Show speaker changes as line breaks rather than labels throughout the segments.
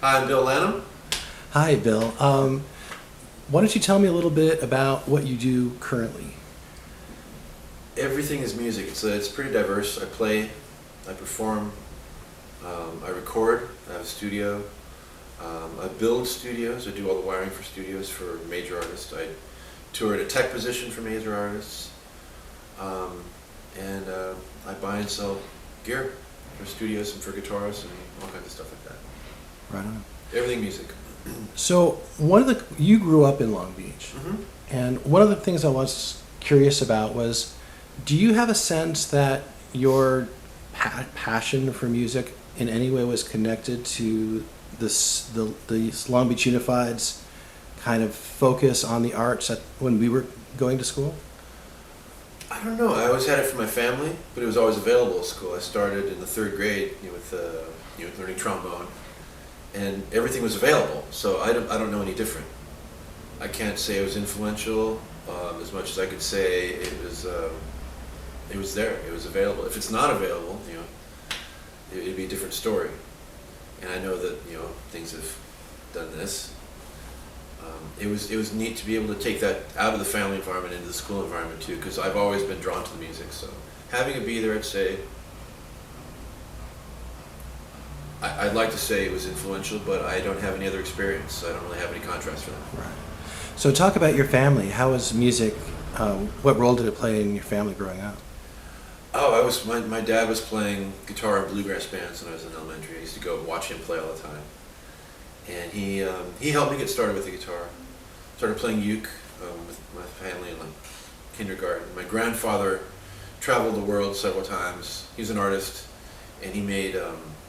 Hi, I'm Bill Lanham.
Hi, Bill. Why don't you tell me a little bit about what you do currently?
Everything is music. It's pretty diverse. I play, I perform, I record, I have a studio, I build studios, I do all the wiring for studios for major artists. I tour at a tech position for major artists, and I buy and sell gear for studios and for guitarists and all kinds of stuff like that.
Right on.
Everything music.
So you grew up in Long Beach, and one of the things I was curious about was, do you have a sense that your passion for music in any way was connected to the Long Beach Unified's kind of focus on the arts when we were going to school?
I don't know. I always had it from my family, but it was always available at school. I started in the third grade, with learning trombone, and everything was available. So I don't know any different. I can't say it was influential as much as I could say it was there. It was available. If it's not available, it'd be a different story. And I know that things have done this. It was neat to be able to take that out of the family environment into the school environment too, because I've always been drawn to the music. So having it be there, I'd like to say it was influential, but I don't have any other experience. So I don't really have any contrast for that.
Right. So talk about your family. How was music? What role did it play in your family growing up?
Oh, my dad was playing guitar in bluegrass bands when I was in elementary. I used to go watch him play all the time. And he helped me get started with the guitar. Started playing uke with my family in kindergarten. My grandfather traveled the world several times. He was an artist, and he made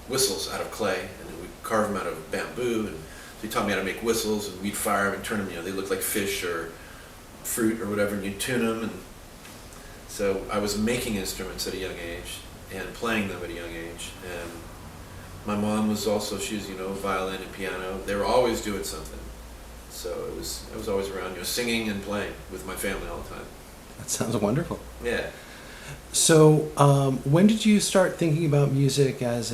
whistles out of clay, and then we'd carve them out of bamboo. And so he taught me how to make whistles, and we'd fire them and turn them. They looked like fish or fruit or whatever, and you'd tune them. And so I was making instruments at a young age and playing them at a young age. And my mom was also, she was, violin and piano. They were always doing something. So I was always around, singing and playing with my family all the time.
That sounds wonderful.
Yeah.
So when did you start thinking about music as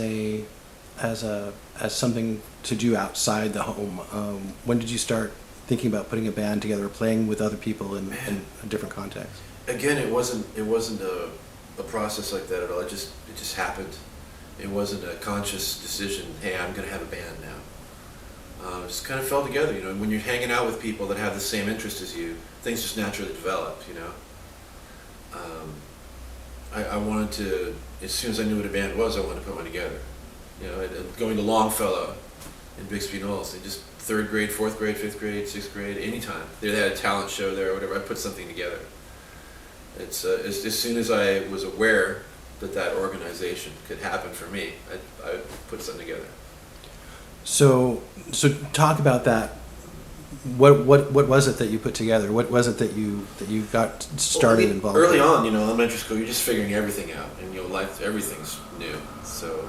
something to do outside the home? When did you start thinking about putting a band together, or playing with other people in a different context?
Again, it wasn't a process like that at all. It just happened. It wasn't a conscious decision. Hey, I'm going to have a band now. It just kind of fell together. When you're hanging out with people that have the same interest as you, things just naturally develop. I wanted to, as soon as I knew what a band was, I wanted to put one together. Going to Longfellow in Bixby Knolls, they just 3rd grade, 4th grade, 5th grade, 6th grade, anytime. They had a talent show there or whatever, I put something together. It's as soon as I was aware that organization could happen for me, I put something together.
So talk about that. What was it that you put together? What was it that you got started involved?
Early on, elementary school, you're just figuring everything out, and life, everything's new. So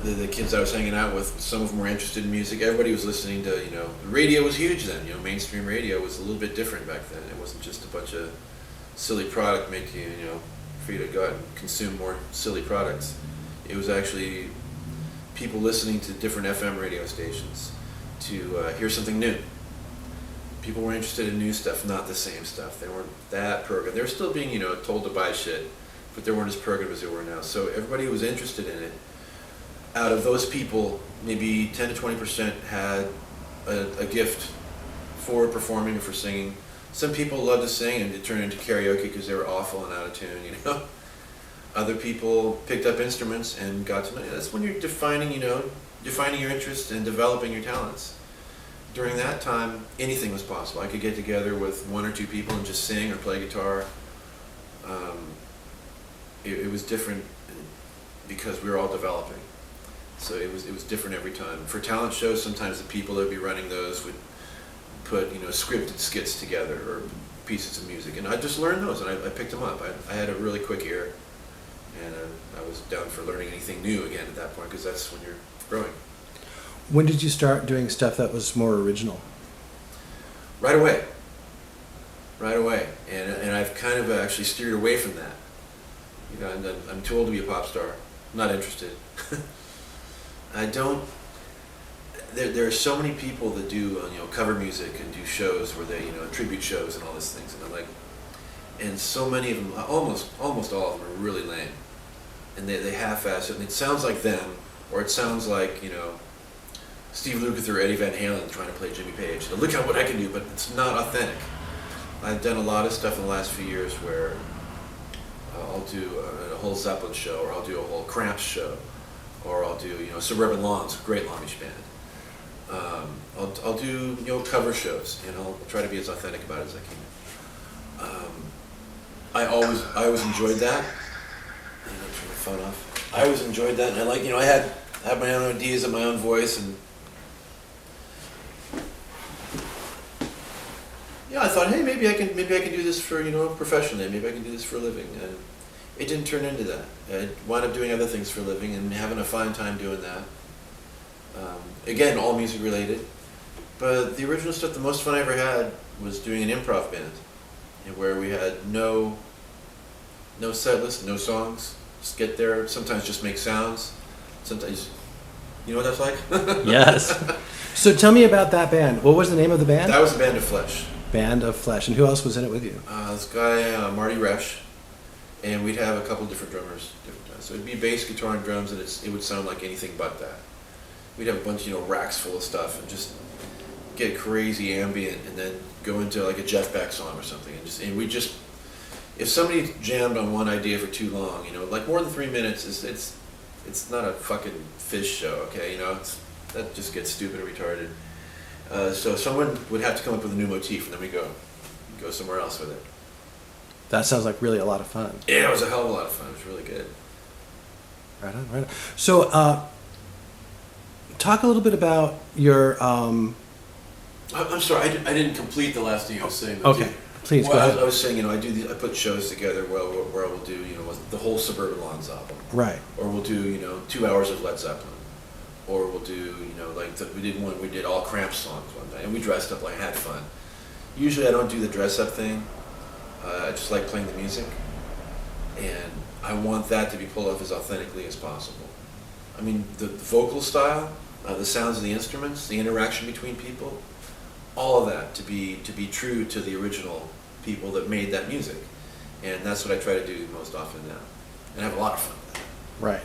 the kids I was hanging out with, some of them were interested in music. Everybody was listening to, the radio was huge then. Mainstream radio was a little bit different back then. It wasn't just a bunch of silly product make you, for you to go out and consume more silly products. It was actually people listening to different FM radio stations to hear something new. People were interested in new stuff, not the same stuff. They weren't that programmed. They were still being, told to buy shit, but they weren't as programmed as they were now. So everybody who was interested in it, out of those people, maybe 10 to 20% had a gift for performing or for singing. Some people loved to sing and it turned into karaoke because they were awful and out of tune, Other people picked up instruments and got to know. That's when you're defining your interests and developing your talents. During that time, anything was possible. I could get together with 1 or 2 people and just sing or play guitar. It was different because we were all developing. So it was different every time. For talent shows, sometimes the people that would be running those would put scripted skits together or pieces of music, and I just learned those and I picked them up. I had a really quick ear, and I was down for learning anything new again at that point, because that's when you're growing.
When did you start doing stuff that was more original?
Right away, and I've kind of actually steered away from that. I'm too old to be a pop star. I'm not interested. I don't there are so many people that do cover music and do shows where they tribute shows and all these things, and I'm like, and so many of them, almost all of them are really lame, and they half-ass it, and it sounds like them, or it sounds like Steve Lukather or Eddie Van Halen trying to play Jimmy Page. Look at what I can do, but it's not authentic. I've done a lot of stuff in the last few years where I'll do a whole Zeppelin show, or I'll do a whole Cramps show, or I'll do Suburban Lawns, a great Longish band. I'll do cover shows, and I'll try to be as authentic about it as I can. I always enjoyed that. Turn my phone off. I always enjoyed that, and I had my own ideas and my own voice, and I thought, hey, maybe I can do this for professionally. Maybe I can do this for a living, and it didn't turn into that. I wound up doing other things for a living and having a fine time doing that. Again, all music related, but the original stuff, the most fun I ever had was doing an improv band, where we had no set list, no songs. Just get there. Sometimes just make sounds. Sometimes, you know what that's like?
Yes. So tell me about that band. What was the name of the band?
That was a Band of Flesh. Band
of Flesh. And who else was in it with you?
This guy, Marty Resch, and we'd have a couple different drummers different times. So it'd be bass, guitar, and drums, and it would sound like anything but that. We'd have a bunch, racks full of stuff, and just get crazy ambient, and then go into like a Jeff Beck song or something, and we just, if somebody jammed on one idea for too long, like more than 3 minutes, it's not a fucking Fish show, okay? That just gets stupid and retarded. So someone would have to come up with a new motif, and then we go somewhere else with it.
That sounds like really a lot of fun.
Yeah, it was a hell of a lot of fun. It was really good.
Right on. So, talk a little bit about your.
I'm sorry, I didn't complete the last thing I was saying.
Okay, please go ahead.
I was saying, I put shows together where I will do, the whole Suburban Lawns album.
Right.
Or we'll do, 2 hours of Led Zeppelin. Or we'll do, we did all Cramps songs one day, and we dressed up, had fun. Usually I don't do the dress up thing. I just like playing the music, and I want that to be pulled off as authentically as possible. I mean, the vocal style, the sounds of the instruments, the interaction between people, all of that to be true to the original people that made that music, and that's what I try to do most often now, and have a lot of fun with that.
Right.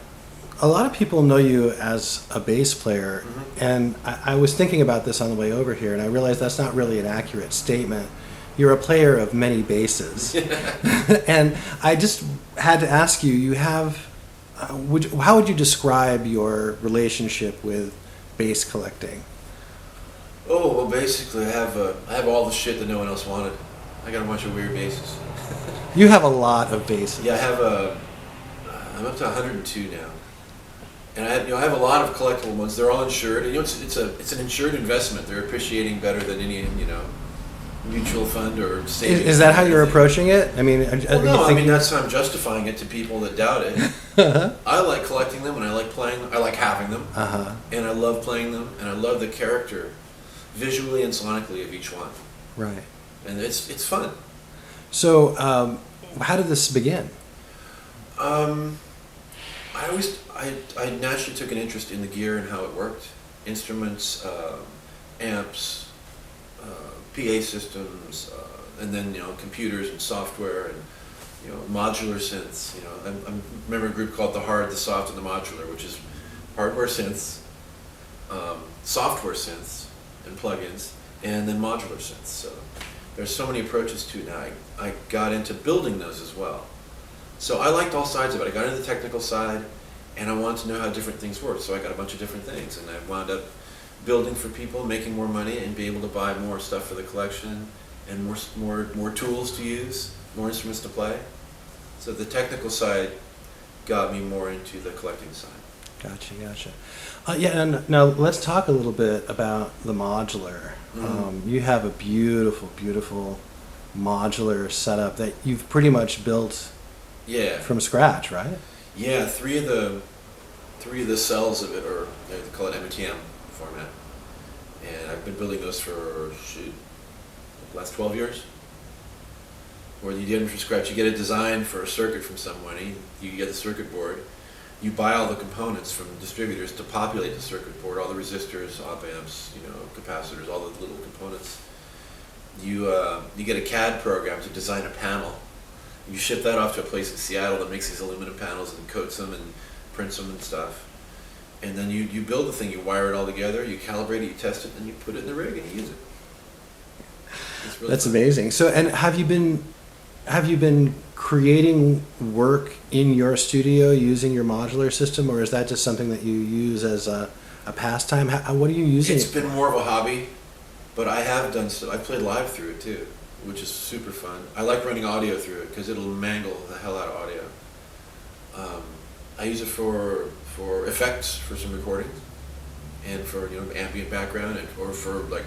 A lot of people know you as a bass player, and I was thinking about this on the way over here, and I realized that's not really an accurate statement. You're a player of many basses. And I just had to ask you, you have, how would you describe your relationship with bass collecting?
Oh, well, basically I have all the shit that no one else wanted. I got a bunch of weird basses.
You have a lot of basses.
Yeah, I'm up to 102 now. And I have a lot of collectible ones. They're all insured. And, it's an insured investment. They're appreciating better than any mutual fund or savings.
Is that how you're approaching it? I mean,
that's how I'm justifying it to people that doubt it. I like collecting them, and I like playing them. I like having them, and I love playing them, and I love the character, visually and sonically, of each one.
Right.
And it's fun.
So, how did this begin?
I naturally took an interest in the gear and how it worked. Instruments, amps, PA systems, and then computers and software and modular synths. I remember a group called the Hard, the Soft, and the Modular, which is hardware synths, software synths and plugins, and then modular synths. So there's so many approaches to it now. I got into building those as well. So I liked all sides of it. I got into the technical side, and I wanted to know how different things worked. So I got a bunch of different things, and I wound up building for people, making more money, and be able to buy more stuff for the collection, and more tools to use, more instruments to play. So the technical side got me more into the collecting side.
Gotcha. Yeah, and now let's talk a little bit about the modular. You have a beautiful modular setup that you've pretty much built from scratch, right?
Yeah, three of the cells of it, or they call it MTM format, and I've been building those for the last 12 years. Where you get them from scratch, you get a design for a circuit from someone, you get the circuit board, you buy all the components from distributors to populate the circuit board, all the resistors, op amps, capacitors, all the little components. You get a CAD program to design a panel. You ship that off to a place in Seattle that makes these aluminum panels and coats them and prints them and stuff. And then you build the thing, you wire it all together, you calibrate it, you test it, and you put it in the rig and you use it. It's really
That's
fun.
amazing. So, and have you been creating work in your studio using your modular system, or is that just something that you use as a pastime? What are you using?
It's been more of a hobby, but I have done stuff. I've played live through it too, which is super fun. I like running audio through it because it'll mangle the hell out of audio. I use it for effects, for some recordings, and for ambient background, or for like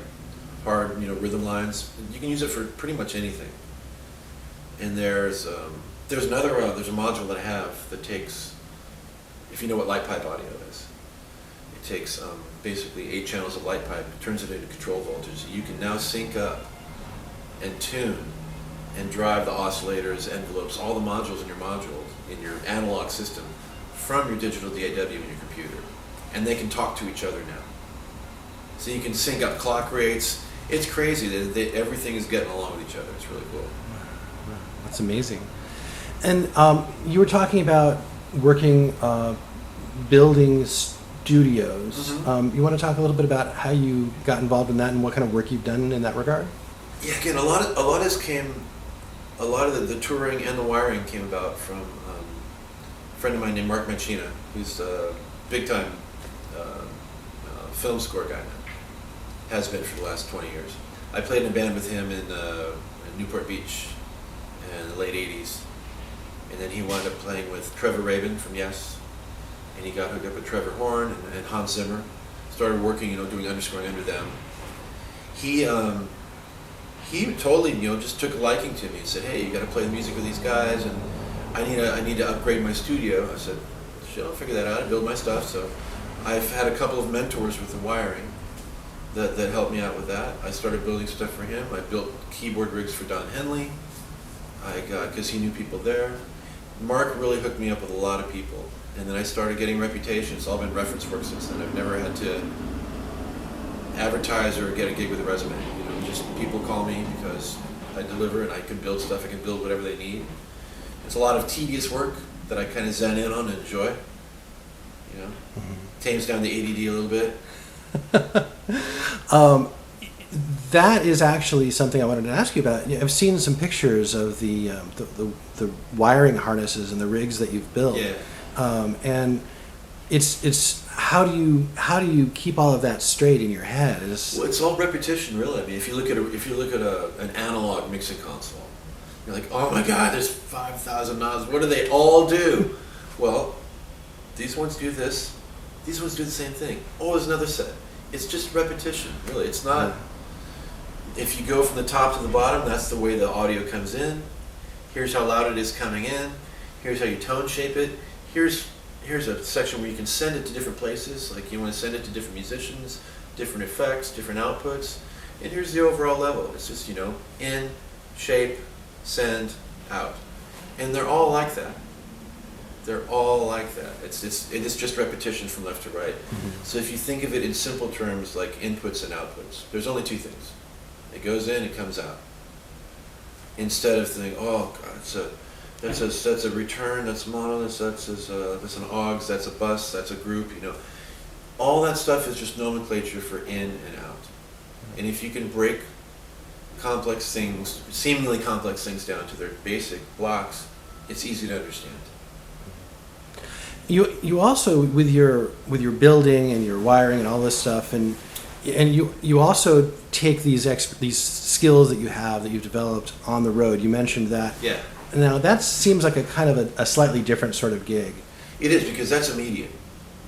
hard rhythm lines. You can use it for pretty much anything. And there's a module that I have that takes, if you know what light pipe audio is, it takes basically 8 channels of light pipe, turns it into control voltage. So you can now sync up and tune and drive the oscillators, envelopes, all the modules in your analog system from your digital DAW in your computer. And they can talk to each other now. So you can sync up clock rates. It's crazy that everything is getting along with each other. It's really cool.
That's amazing. And you were talking about working, building studios.
Mm-hmm.
You want to talk a little bit about how you got involved in that and what kind of work you've done in that regard?
Yeah, again, a lot of the touring and the wiring came about from a friend of mine named Mark Mancina, who's a big-time film score guy now. Has been for the last 20 years. I played in a band with him in Newport Beach in the late 80s. And then he wound up playing with Trevor Rabin from Yes. And he got hooked up with Trevor Horn and Hans Zimmer. Started working, doing underscoring under them. He totally, just took a liking to me and said, "Hey, you got to play the music with these guys, and I need to upgrade my studio." I said, "Sure, I'll figure that out. I build my stuff." So I've had a couple of mentors with the wiring that helped me out with that. I started building stuff for him. I built keyboard rigs for Don Henley. Because he knew people there. Mark really hooked me up with a lot of people, and then I started getting reputation. It's all been reference work since then. I've never had to advertise or get a gig with a resume. Just people call me because I deliver and I can build stuff. I can build whatever they need. It's a lot of tedious work that I kind of zen in on and enjoy. Tames down the ADD a little bit.
That is actually something I wanted to ask you about. I've seen some pictures of the wiring harnesses and the rigs that you've built.
Yeah.
And it's how do you keep all of that straight in your head?
Well, it's all repetition, really. I mean, if you look at an analog mixing console, you're like, oh my God, there's 5,000 knobs. What do they all do? Well, these ones do this. These ones do the same thing. Oh, there's another set. It's just repetition, really. It's not.
Yeah.
If you go from the top to the bottom, that's the way the audio comes in. Here's how loud it is coming in. Here's how you tone shape it. Here's a section where you can send it to different places. Like you want to send it to different musicians, different effects, different outputs. And here's the overall level. It's just, in, shape, send, out. And they're all like that. They're all like that. It's just repetition from left to right.
Mm-hmm.
So if you think of it in simple terms like inputs and outputs, there's only 2 things. It goes in, it comes out. Instead of thinking, oh God, that's a return, that's mono, that's an aux, that's a bus, that's a group, All that stuff is just nomenclature for in and out. And if you can break complex things, seemingly complex things down to their basic blocks, it's easy to understand.
You also with your building and your wiring and all this stuff, and you also take these skills that you've developed on the road. You mentioned that.
Yeah.
Now that seems like a kind of a slightly different sort of gig.
It is, because that's immediate,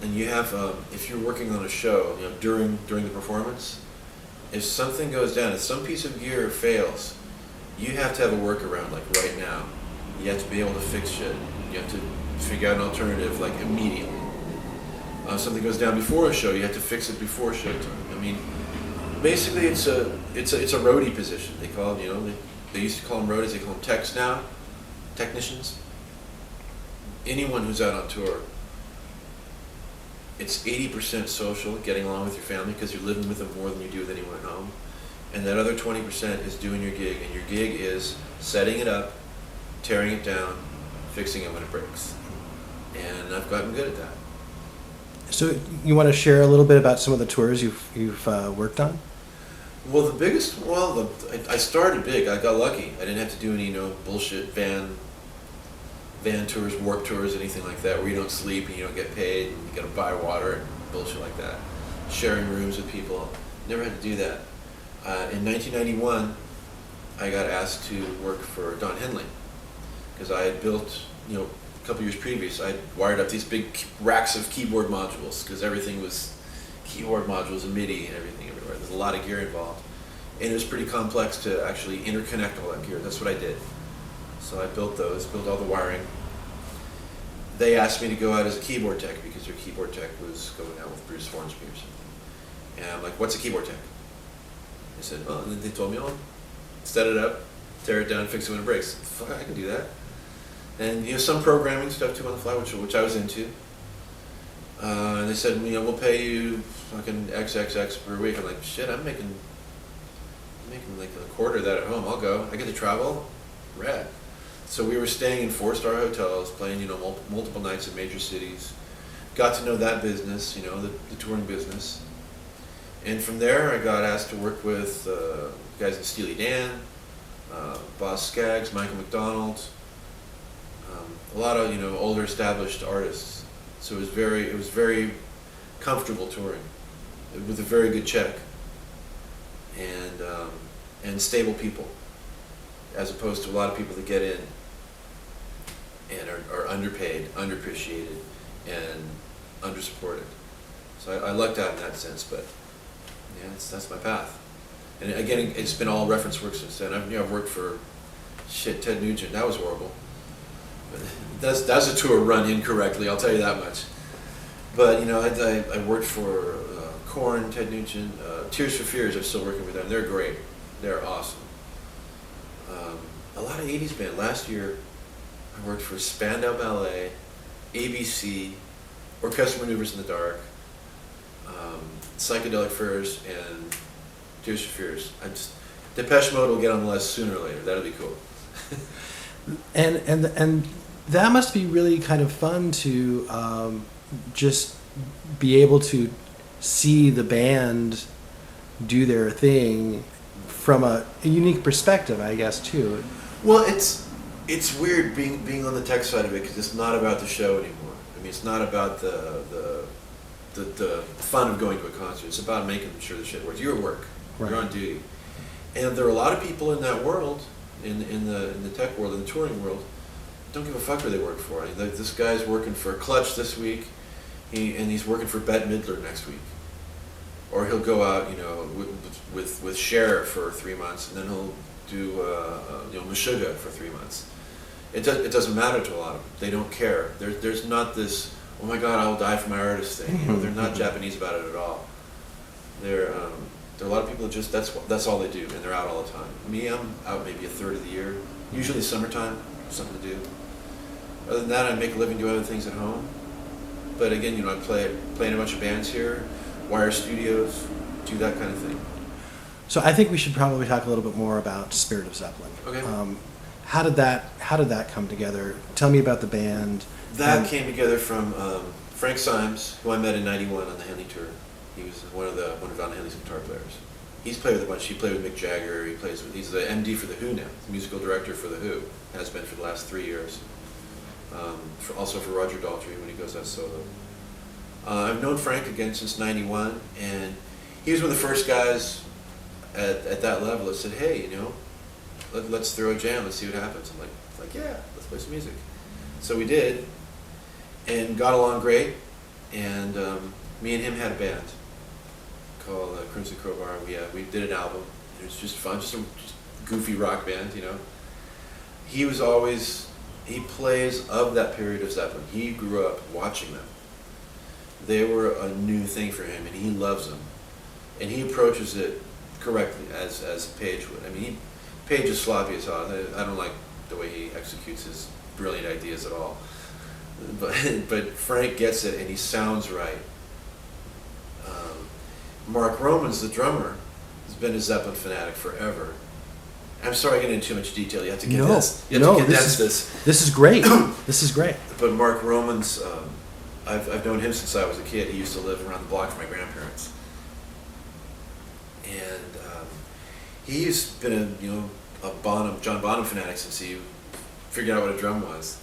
and you have if you're working on a show, during the performance, if something goes down, if some piece of gear fails, you have to have a workaround like right now. You have to be able to fix shit. You have to figure out an alternative like immediately. Something goes down before a show, you have to fix it before showtime. I mean, basically it's a roadie position. They call them, they used to call them roadies. They call them techs now, technicians. Anyone who's out on tour it's 80% social, getting along with your family because you're living with them more than you do with anyone at home. And that other 20% is doing your gig, and your gig is setting it up, tearing it down, fixing it when it breaks. And I've gotten good at that.
So you want to share a little bit about some of the tours you've worked on?
Well, the biggest, I started big. I got lucky. I didn't have to do any, bullshit van tours, warp tours, anything like that, where you don't sleep and you don't get paid and you got to buy water and bullshit like that. Sharing rooms with people. Never had to do that. In 1991, I got asked to work for Don Henley because I had built, a couple years previous, I wired up these big racks of keyboard modules because everything was keyboard modules and MIDI and everything everywhere. There's a lot of gear involved. And it was pretty complex to actually interconnect all that gear. That's what I did. So I built all the wiring. They asked me to go out as a keyboard tech because their keyboard tech was going out with Bruce Hornsby or something. And I'm like, what's a keyboard tech? They said, oh, and then they told me, set it up, tear it down, fix it when it breaks. Fuck, I can do that. And some programming stuff too on the fly, which I was into. And they said, we'll pay you fucking XXX per week. I'm like, shit, I'm making like a quarter of that at home. I'll go. I get to travel. Rad. So we were staying in 4-star hotels, playing multiple nights in major cities. Got to know that business, the touring business. And from there, I got asked to work with guys in Steely Dan, Boz Skaggs, Michael McDonald, a lot of older established artists. So it was very comfortable touring with a very good check and stable people, as opposed to a lot of people that get in and are underpaid, underappreciated, and undersupported. So I lucked out in that sense, but yeah, that's my path. And again, it's been all reference work since then. I've worked for Ted Nugent. That was horrible. But that's a tour run incorrectly. I'll tell you that much. But I worked for Korn, Ted Nugent, Tears for Fears. I'm still working with them. They're great. They're awesome. A lot of 80s band. Last year, I worked for Spandau Ballet, ABC, Orchestral Manuvers in the Dark, Psychedelic Furs, and Tears for Fears. Depeche Mode will get on the list sooner or later. That'll be cool.
and that must be really kind of fun to just be able to see the band do their thing from a unique perspective, I guess, too.
Well, it's weird being on the tech side of it because it's not about the show anymore. I mean, it's not about the fun of going to a concert. It's about making sure the shit works. You're at work. Right. You're on duty. And there are a lot of people in that world, in the tech world, in the touring world, don't give a fuck who they work for. I mean, this guy's working for Clutch this week, and he's working for Bette Midler next week. Or he'll go out, with Cher for 3 months, and then he'll do, Meshuggah for 3 months. It doesn't matter to a lot of them. They don't care. There's not this, oh my God, I will die for my artist thing. They're not Japanese about it at all. There are a lot of people that just that's all they do, and they're out all the time. Me, I'm out maybe a third of the year. Usually summertime, something to do. Other than that, I make a living doing other things at home. But again, I play in a bunch of bands here, wire studios, do that kind of thing.
So I think we should probably talk a little bit more about Spirit of Zeppelin.
Okay.
How did that come together? Tell me about the band.
That came together from Frank Symes, who I met in '91 on the Henley tour. He was one of Don Henley's guitar players. He's played with a bunch. He played with Mick Jagger. He's the MD for the Who now, the musical director for the Who. Has been for the last 3 years. Also for Roger Daltry when he goes out solo. I've known Frank again since '91, and he was one of the first guys at that level that said, "Hey, let's throw a jam. Let's see what happens." I'm like, yeah, let's play some music. So we did, and got along great. And me and him had a band called Crimson Crowbar. We did an album. It was just fun, just a goofy rock band, He plays of that period of Zeppelin. He grew up watching them. They were a new thing for him, and he loves them. And he approaches it correctly, as Page would. I mean, Page is sloppy as hell. I don't like the way he executes his brilliant ideas at all. But Frank gets it, and he sounds right. Mark Roman's the drummer, has been a Zeppelin fanatic forever. I'm sorry I get into too much detail. You have to get this. You have to condense this.
This is great. This is great.
But Mark Roman's, I've known him since I was a kid. He used to live around the block from my grandparents. And he's been a John Bonham fanatic since he figured out what a drum was.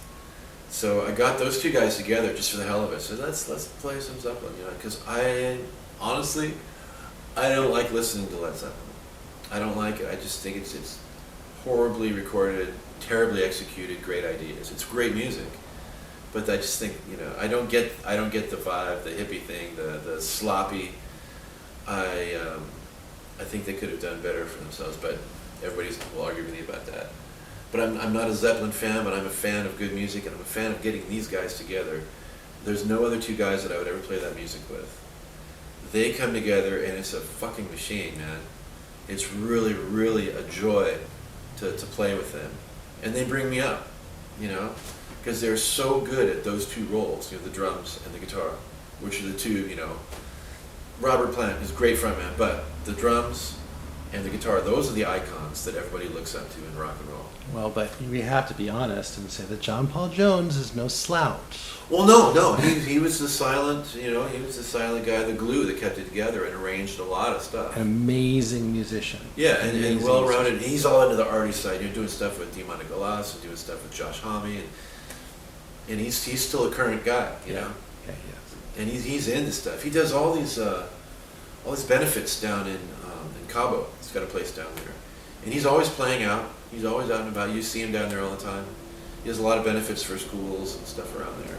So I got those two guys together just for the hell of it. So let's play some Zeppelin, because I don't like listening to Led Zeppelin. I don't like it. I just think it's horribly recorded, terribly executed, great ideas. It's great music, but I just think I don't get the vibe, the hippie thing, the sloppy. I think they could have done better for themselves, but everybody will argue with me about that. But I'm not a Zeppelin fan, but I'm a fan of good music, and I'm a fan of getting these guys together. There's no other two guys that I would ever play that music with. They come together, and it's a fucking machine, man. It's really, really a joy to play with them. And they bring me up, because they're so good at those two roles, the drums and the guitar, which are the two, Robert Plant is a great frontman, but the drums and the guitar, those are the icons that everybody looks up to in rock and roll.
Well, but we have to be honest and say that John Paul Jones is no slouch.
Well, no, he was the silent, he was the silent guy, the glue that kept it together and arranged a lot of stuff.
An amazing musician.
Yeah, and well-rounded. He's all into the arty side. Doing stuff with Dimana Galas and doing stuff with Josh Homme, and he's still a current guy,
Yeah, yes.
And he's into stuff. He does all these benefits down in Cabo. He's got a place down there, and he's always playing out. He's always out and about. You see him down there all the time. He has a lot of benefits for schools and stuff around there.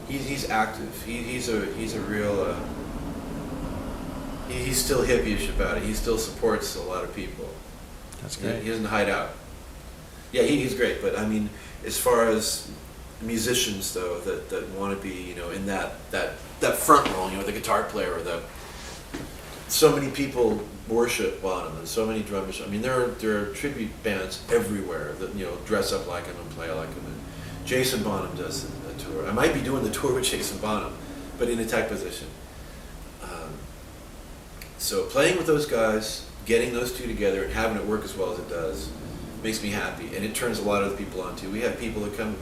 He's active. He's a real. He's still hippie-ish about it. He still supports a lot of people.
That's great.
He doesn't hide out. Yeah, he's great. But I mean, as far as musicians though, that want to be in that front role, the guitar player or so many people worship Bonham and so many drummers. I mean, there are tribute bands everywhere that dress up like him and play like him. And Jason Bonham does a tour. I might be doing the tour with Jason Bonham, but in a tech position. So playing with those guys, getting those two together, and having it work as well as it does, makes me happy, and it turns a lot of the people on too. We have people that come.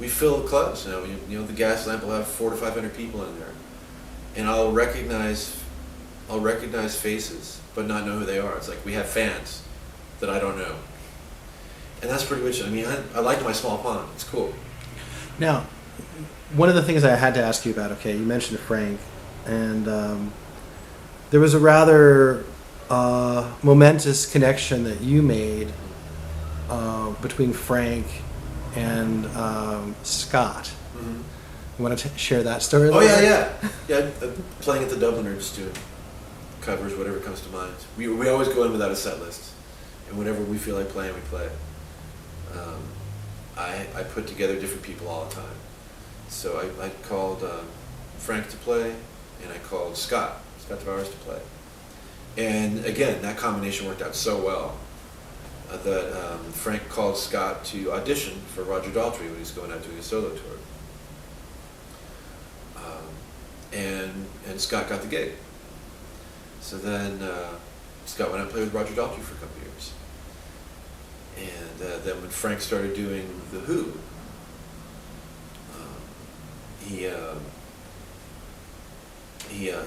We fill clubs. The Gas Lamp will have 400 to 500 people in there, and I'll recognize faces, but not know who they are. It's like we have fans that I don't know, and that's pretty much. I mean, I like my small pond. It's cool.
Now, one of the things I had to ask you about. Okay, you mentioned Frank, and there was a rather momentous connection that you made between Frank and Scott.
Mm-hmm.
You want to share that story?
Oh yeah. Playing at the Dubliner, just doing covers, whatever comes to mind. We always go in without a set list, and whenever we feel like playing, we play. I put together different people all the time. So I called Frank to play, and I called Scott Tavares to play. And again, that combination worked out so well that Frank called Scott to audition for Roger Daltry when he's going out doing a solo tour. And Scott got the gig. So then Scott went out and played with Roger Daltry for a couple of years. And then when Frank started doing The Who, he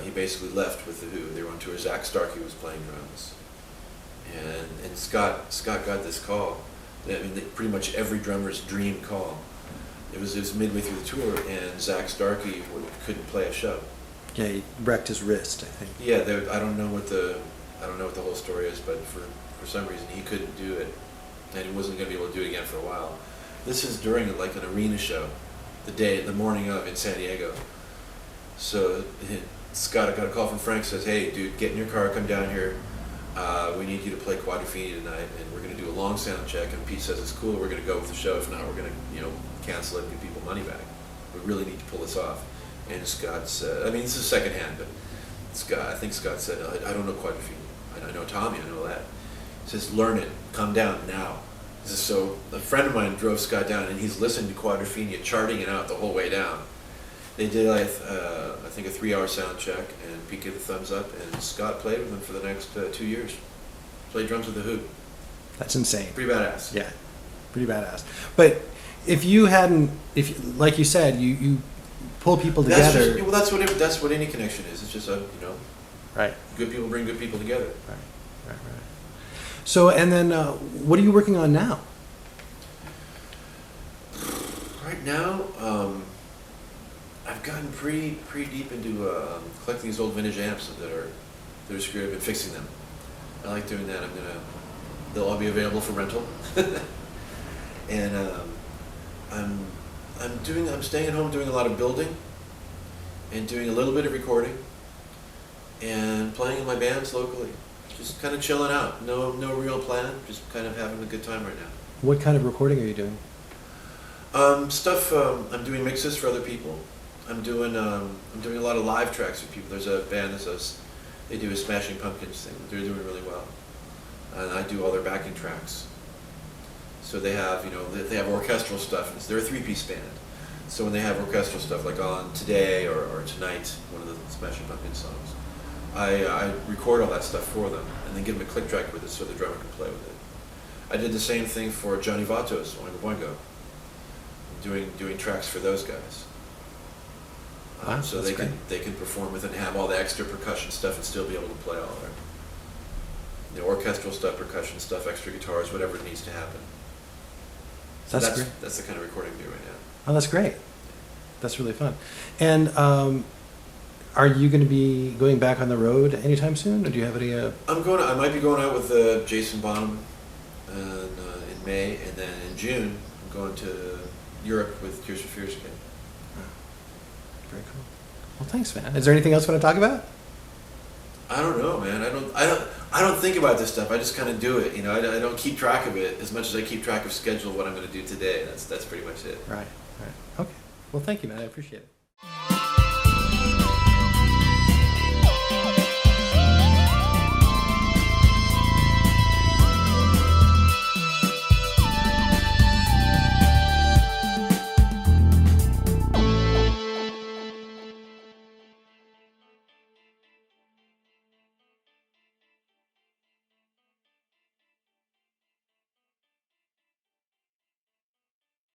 basically left with The Who. They were on tour. Zach Starkey was playing drums. And Scott got this call. I mean, pretty much every drummer's dream call. It was midway through the tour, and Zach Starkey couldn't play a show.
Yeah, he wrecked his wrist, I think.
Yeah, I don't know what the whole story is, but for some reason he couldn't do it, and he wasn't going to be able to do it again for a while. This is during like an arena show, the morning of in San Diego. So Scott got a call from Frank, says, "Hey, dude, get in your car, come down here. We need you to play Quadrophenia tonight, and we're going to do a long sound check." And Pete says, "It's cool. We're going to go with the show. If not, we're going to cancel it and give people money back. We really need to pull this off." And Scott said, I mean, this is secondhand, but I think Scott said, "I don't know Quadrophenia. I know Tommy. I know that." He says, "Learn it. Come down now." So a friend of mine drove Scott down, and he's listening to Quadrophenia, charting it out the whole way down. They did, I think, a 3-hour sound check, and Pete gave a thumbs up, and Scott played with them for the next 2 years. Played drums with the Who.
That's insane.
Pretty badass.
Yeah, pretty badass. But if you hadn't, like you said, you pull people together.
That's what any connection is. It's just
right.
Good people bring good people together.
Right. So, and then, what are you working on now?
Right now, I've gotten pretty deep into collecting these old vintage amps that are screwed up and fixing them. I like doing that. They'll all be available for rental, and I'm staying at home doing a lot of building, and doing a little bit of recording, and playing in my bands locally. Just kind of chilling out. No real plan. Just kind of having a good time right now.
What kind of recording are you doing?
Stuff. I'm doing mixes for other people. I'm doing a lot of live tracks for people. There's a band they do a Smashing Pumpkins thing. They're doing really well, and I do all their backing tracks. So they have they have orchestral stuff. They're a 3-piece band. So when they have orchestral stuff like on Today or Tonight, one of the Smashing Pumpkins songs, I record all that stuff for them and then give them a click track with it so the drummer can play with it. I did the same thing for Johnny Vatos, Oingo Boingo. Doing tracks for those guys.
Wow,
so they can perform with it and have all the extra percussion stuff and still be able to play all their orchestral stuff, percussion stuff, extra guitars, whatever needs to happen. So that's great. That's the kind of recording we do right now.
Oh, that's great. That's really fun. And are you going to be going back on the road anytime soon, or do you have any?
I might be going out with Jason Bonham in May, and then in June I'm going to Europe with Tears for Fears again.
Very cool. Well, thanks, man. Is there anything else you want to talk about?
I don't know, man. I don't think about this stuff. I just kind of do it. I don't keep track of it as much as I keep track of schedule what I'm going to do today. That's pretty much it.
Right. Okay. Well, thank you, man. I appreciate it.